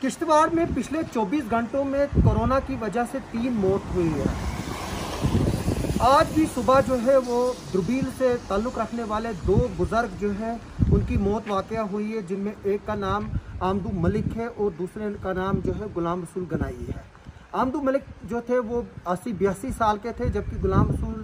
किश्तवाड़ में पिछले 24 घंटों में कोरोना की वजह से 3 मौत हुई है। आज भी सुबह जो है वो द्रुबील से ताल्लुक़ रखने वाले 2 बुज़ुर्ग जो है उनकी मौत वाक़या हुई है, जिनमें एक का नाम आमदू मलिक है और दूसरे का नाम जो है गुलाम रसूल गनाई है। आमदू मलिक जो थे वो 80-82 साल के थे, जबकि गुलाम रसूल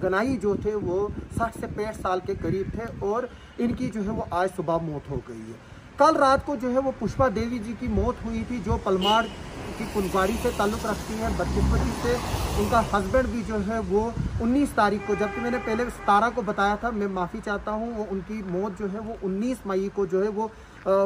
गनाई जो थे वो 60 से 65 साल के करीब थे और इनकी जो है वो आज सुबह मौत हो गई है। कल रात को जो है वो पुष्पा देवी जी की मौत हुई थी, जो पलमाड़ की फुलवारी से ताल्लुक़ रखती है। बदकिस्मती से उनका हस्बैंड भी जो है वो 19 तारीख को, जबकि मैंने पहले 17 को बताया था, मैं माफ़ी चाहता हूँ, वो उनकी मौत जो है वो 19 मई को जो है वो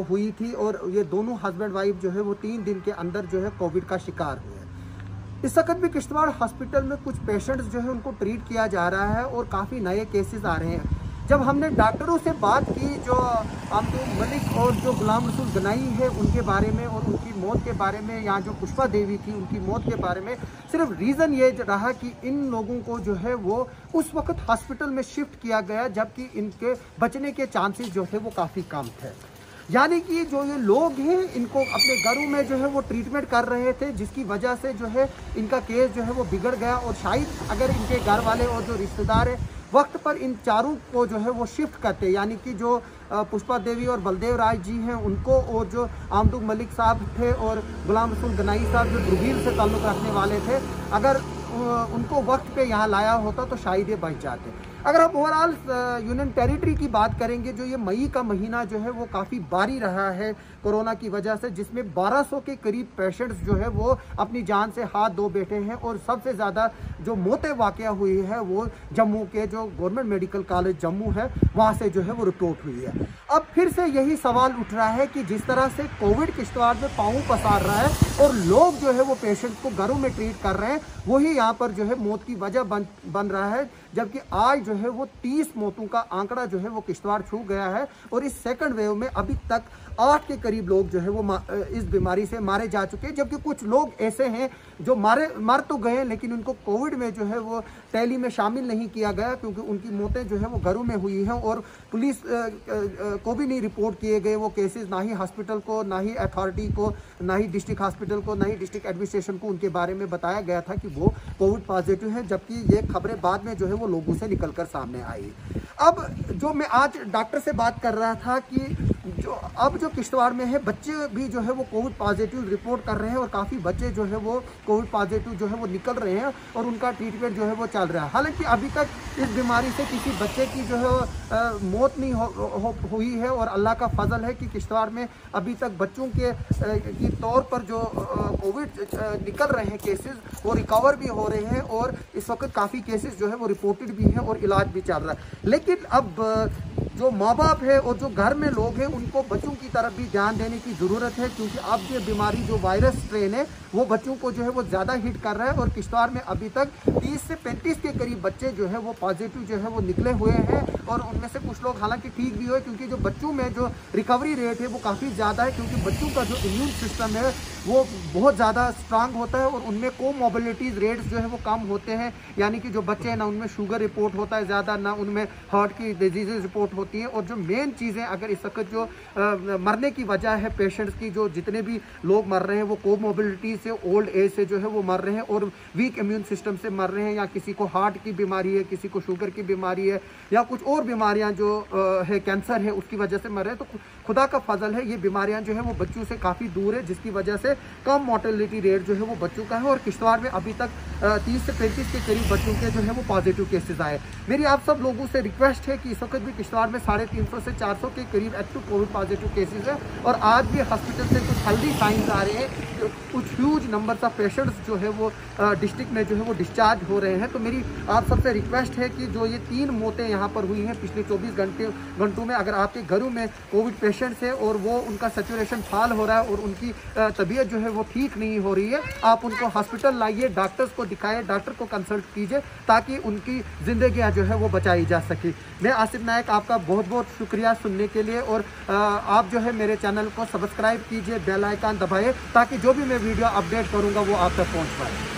हुई थी। और ये दोनों हस्बैंड वाइफ जो है वो 3 दिन के अंदर जो है कोविड का शिकार हुए। इस वक्त भी किश्तवाड़ हॉस्पिटल में कुछ पेशेंट्स जो है उनको ट्रीट किया जा रहा है और काफ़ी नए केसेस आ रहे हैं। जब हमने डॉक्टरों से बात की, जो आमदू मलिक और जो गुलाम रसूल गनाई है उनके बारे में और उनकी मौत के बारे में, या जो पुष्पा देवी थी उनकी मौत के बारे में, सिर्फ रीज़न ये रहा कि इन लोगों को जो है वो उस वक्त हॉस्पिटल में शिफ्ट किया गया, जबकि इनके बचने के चांसेस जो थे वो काफ़ी कम थे। यानी कि जो ये लोग हैं इनको अपने घरों में जो है वो ट्रीटमेंट कर रहे थे, जिसकी वजह से जो है इनका केस जो है वो बिगड़ गया। और शायद अगर इनके घर वाले और जो रिश्तेदार हैं वक्त पर इन चारों को जो है वो शिफ्ट करते, यानी कि जो पुष्पा देवी और बलदेव राय जी हैं उनको, और जो आमदू मलिक साहब थे और गुलाम रसूल गनाई साहब जो द्रुबील से ताल्लुक़ रखने वाले थे, अगर उनको वक्त पे यहाँ लाया होता तो शायद ये बच जाते। अगर हम ओवरऑल यूनियन टेरिटरी की बात करेंगे, जो ये मई का महीना जो है वो काफ़ी भारी रहा है कोरोना की वजह से, जिसमें 1200 के करीब पेशेंट्स जो है वो अपनी जान से हाथ धो बैठे हैं। और सबसे ज़्यादा जो मौतें वाक़या हुई है वो जम्मू के जो गवर्नमेंट मेडिकल कॉलेज जम्मू है वहाँ से जो है वो रिपोर्ट हुई है। अब फिर से यही सवाल उठ रहा है कि जिस तरह से कोविड किश्तवाड़ में पाँव पसार रहा है और लोग जो है वो पेशेंट को घरों में ट्रीट कर रहे हैं, वही यहाँ पर जो है मौत की वजह बन रहा है। जबकि आज जो है वो 30 मौतों का आंकड़ा जो है वो किश्तवाड़ छू गया है और इस सेकंड वेव में अभी तक 8 के करीब लोग जो है वो इस बीमारी से मारे जा चुके हैं। जबकि कुछ लोग ऐसे हैं जो मर तो गए, लेकिन उनको कोविड में जो है वो टैली में शामिल नहीं किया गया, क्योंकि उनकी मौतें जो है वो घरों में हुई हैं और पुलिस को भी नहीं रिपोर्ट किए गए वो केसेस, ना ही हॉस्पिटल को, ना ही अथॉरिटी को, ना ही डिस्ट्रिक्ट हॉस्पिटल को, ना ही डिस्ट्रिक्ट एडमिनिस्ट्रेशन को उनके बारे में बताया गया था कि वो कोविड पॉजिटिव है। जबकि ये खबरें बाद में जो है वो लोगों से निकलकर सामने आई। अब जो मैं आज डॉक्टर से बात कर रहा था कि जो किश्तवाड़ में है बच्चे भी जो है वो कोविड पॉजिटिव रिपोर्ट कर रहे हैं और काफ़ी बच्चे जो है वो कोविड पॉजिटिव जो है वो निकल रहे हैं और उनका ट्रीटमेंट जो है वो चल रहा है। हालांकि अभी तक इस बीमारी से किसी बच्चे की जो है मौत नहीं हुई है और अल्लाह का फजल है कि किश्तवाड़ में अभी तक बच्चों के तौर पर जो कोविड निकल रहे हैं केसेस, वो रिकवर भी हो रहे हैं और इस वक्त काफ़ी केसेस जो है वो रिपोर्टेड भी हैं और इलाज भी चल रहा है। लेकिन अब जो माँ बाप है और जो घर में लोग हैं उनको बच्चों की तरफ भी ध्यान देने की ज़रूरत है, क्योंकि अब ये बीमारी जो वायरस स्ट्रेन है वो बच्चों को जो है वो ज़्यादा हिट कर रहा है। और किश्तवाड़ में अभी तक 30 से 35 के करीब बच्चे जो है वो पॉजिटिव जो है वो निकले हुए हैं और उनमें से कुछ लोग हालांकि ठीक भी हुए, क्योंकि जो बच्चों में जो रिकवरी रेट है वो काफ़ी ज़्यादा है, क्योंकि बच्चों का जो इम्यून सिस्टम है वो बहुत ज़्यादा स्ट्रांग होता है और उनमें कोमोबिलिटीज रेट्स जो है वो कम होते हैं। यानी कि जो बच्चे हैं ना उनमें शुगर रिपोर्ट होता है ज़्यादा, ना उनमें हार्ट की डिजीज़ रिपोर्ट होती हैं। और जो मेन चीज़ें अगर इस वक्त जो मरने की वजह है पेशेंट्स की, जो जितने भी लोग मर रहे हैं वो कोमोबिलिटी से, ओल्ड एज से जो है वो मर रहे हैं और वीक इम्यून सिस्टम से मर रहे हैं, या किसी को हार्ट की बीमारी है, किसी को शुगर की बीमारी है, या कुछ और बीमारियां जो है, कैंसर है, उसकी वजह से मर रहे हैं। तो खुदा का फजल है ये बीमारियां जो है वो बच्चों से काफ़ी दूर है, जिसकी वजह से कम मोर्टेलिटी रेट जो है वो बच्चों का है। और किश्तवाड़ में अभी तक 30 से 35 के करीब बच्चों के जो है वो पॉजिटिव केसेस आए। मेरी आप सब लोगों से रिक्वेस्ट है कि इस वक्त भी किश्तवाड़ में 350 से 400 के करीब एक्टिव कोविड पॉजिटिव केसेस है और आज भी हॉस्पिटल से कुछ हेल्दी साइंस आ रहे हैं, कुछ ह्यूज नंबर ऑफ पेशेंट्स जो है वो डिस्ट्रिक्ट में जो है वो डिस्चार्ज हो रहे हैं। तो मेरी आप सबसे रिक्वेस्ट है कि जो ये 3 मौतें यहाँ पर हुई हैं पिछले 24 घंटों में, अगर आपके घरों में कोविड पेशेंट्स है और वो उनका सैचुरेशन फाल हो रहा है और उनकी तबीयत जो है वो ठीक नहीं हो रही है, आप उनको हॉस्पिटल लाइए, डॉक्टर्स को दिखाएं, डॉक्टर को कंसल्ट कीजिए ताकि उनकी जिंदगियां जो है वो बचाई जा सके। मैं आसिफ नायक आपका बहुत बहुत शुक्रिया सुनने के लिए, और आप जो है मेरे चैनल को सब्सक्राइब कीजिए, बेल आइकन दबाइए ताकि जो भी मैं वीडियो अपडेट करूंगा वो आप तक पहुंच पाए।